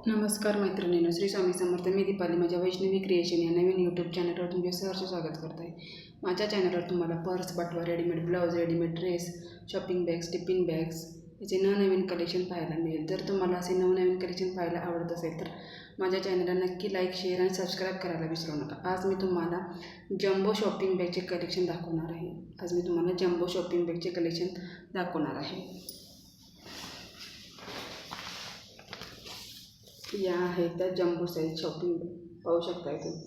नमस्कार मैत्रिणींनो, श्री स्वामी समर्थ. मी दीपाली माझ्या वैष्णवी क्रिएशन या नवीन यूट्यूब चॅनलवर तुमचे सहर्ष स्वागत करत आहे. माझ्या चॅनलवर तुम्हाला पर्स, बटवा, readymade blouse, readymade dress, shopping bags, tiffin bags याचे नवनवीन कलेक्शन पाहायला मिळेल. जर तुम्हाला असे नवनवीन कलेक्शन पाहायला आवडत असेल तर माझ्या चॅनलला नक्की लाईक, शेअर आणि सबस्क्राईब करायला विसरू नका. आज मी तुम्हाला जम्बो शॉपिंग बॅगचे कलेक्शन दाखवणार आहे. या आहेत त्या जम्बो साईज शॉपिंग बॅग. पाहू शकता तुम्ही,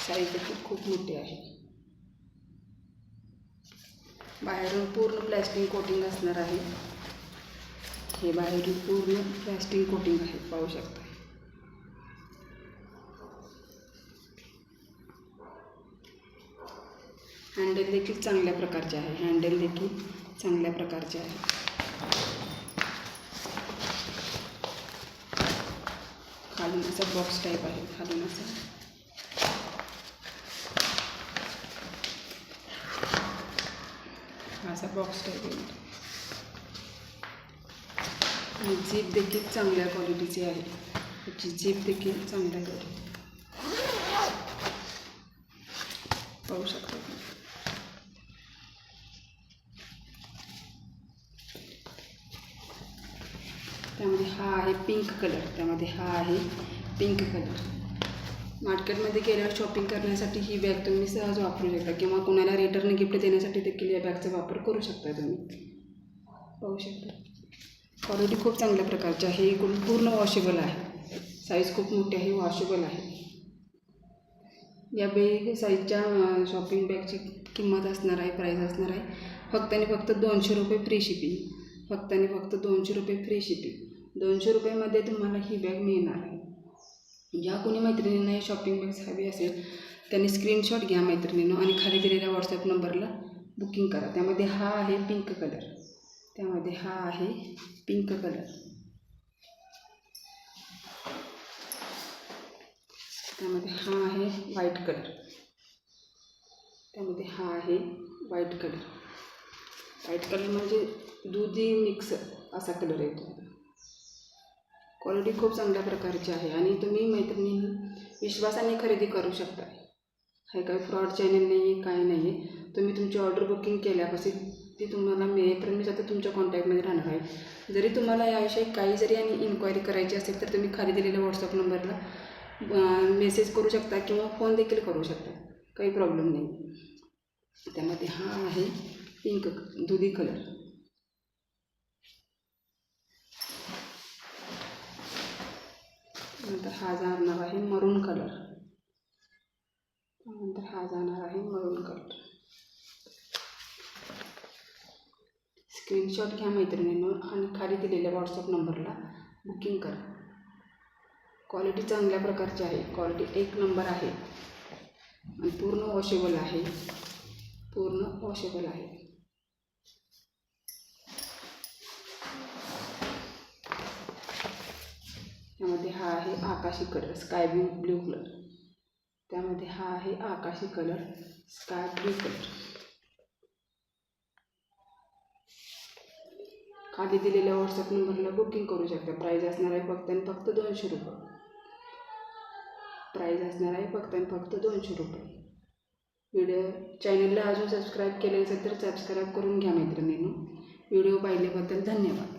साईज देखील खूप मोठी आहे. बाहेरून पूर्ण प्लॅस्टिक कोटिंग असणार आहे. हे बाहेरून पूर्ण प्लॅस्टिक कोटिंग आहे, पाहू शकता. हँडल देखील चांगल्या प्रकारचे आहे. खालून असा बॉक्स टाईप आहे. खालून असा बॉक्स टाईप आहे. आणि झीप देखील चांगल्या क्वालिटीची आहे. त्याची झीप देखील चांगल्या क्वालिटी पाहू शकता. त्यामध्ये हा आहे पिंक कलर. मार्केटमध्ये गेल्यावर शॉपिंग करण्यासाठी ही बॅग तुम्ही सहज वापरू शकता किंवा कोणाला रिटर्न गिफ्ट देण्यासाठी देखील या बॅगचा वापर करू शकता तुम्ही. पाहू शकता, क्वालिटी खूप चांगल्या प्रकारची आहे. पूर्ण वॉशेबल आहे. साईज खूप मोठी आहे, वॉशेबल आहे. या बिग साईजच्या शॉपिंग बॅगची किंमत असणार आहे, प्राईस असणार आहे फक्त आणि फक्त 200 रुपये फ्री शिपिंग. 200 रुपयामध्ये तुम्हाला ही बॅग मिळणार आहे. ज्या कोणी मैत्रिणींना ही शॉपिंग बॅग्स हवी असेल त्यांनी स्क्रीनशॉट घ्या मैत्रिणींनो आणि खाली दिलेल्या व्हॉट्सअप नंबरला बुकिंग करा. त्यामध्ये हा आहे पिंक कलर, त्यामध्ये हा आहे व्हाईट कलर, व्हाईट कलर म्हणजे दुधी मिक्स असा कलर येतो. क्वालिटी खूप चांगल्या प्रकारची आहे आणि तुम्ही मैत्रिणींनी विश्वासाने खरेदी करू शकता. हे काही फ्रॉड चॅनल नाही आहे, काय नाही आहे. तुम्ही तुमची ऑर्डर बुकिंग केल्यापासून ती तुम्हाला मिळेपर्यंत आता तुमच्या कॉन्टॅक्टमध्ये राहणार आहे. जरी तुम्हाला याविषयी काही जरी इन्क्वायरी करायची असेल तर तुम्ही खाली दिलेल्या व्हॉट्सअप नंबरला मेसेज करू शकता किंवा फोन देखील करू शकता, काही प्रॉब्लेम नाही. त्यामध्ये हा आहे पिंक दुधी कलर. नंतर हा जाणार आहे मरून कलर. स्क्रीनशॉट घ्या मैत्रिणींनो आणि खाली दिलेल्या व्हॉट्सअप नंबरला बुकिंग करा. क्वालिटी चांगल्या प्रकारची आहे, क्वालिटी एक नंबर आहे आणि पूर्ण वॉशेबल आहे. त्यामध्ये हा आहे आकाशी कलर, स्काय ब्ल्यू कलर. खाली दिलेल्या व्हॉट्सअप नंबरला बुकिंग करू शकता. प्राईज असणार आहे फक्त आणि फक्त 200 रुपये. व्हिडिओ चॅनलला अजून सबस्क्राईब केले असेल तर सबस्क्राईब करून घ्या मैत्रिणींनो. व्हिडिओ पाहिल्याबद्दल धन्यवाद.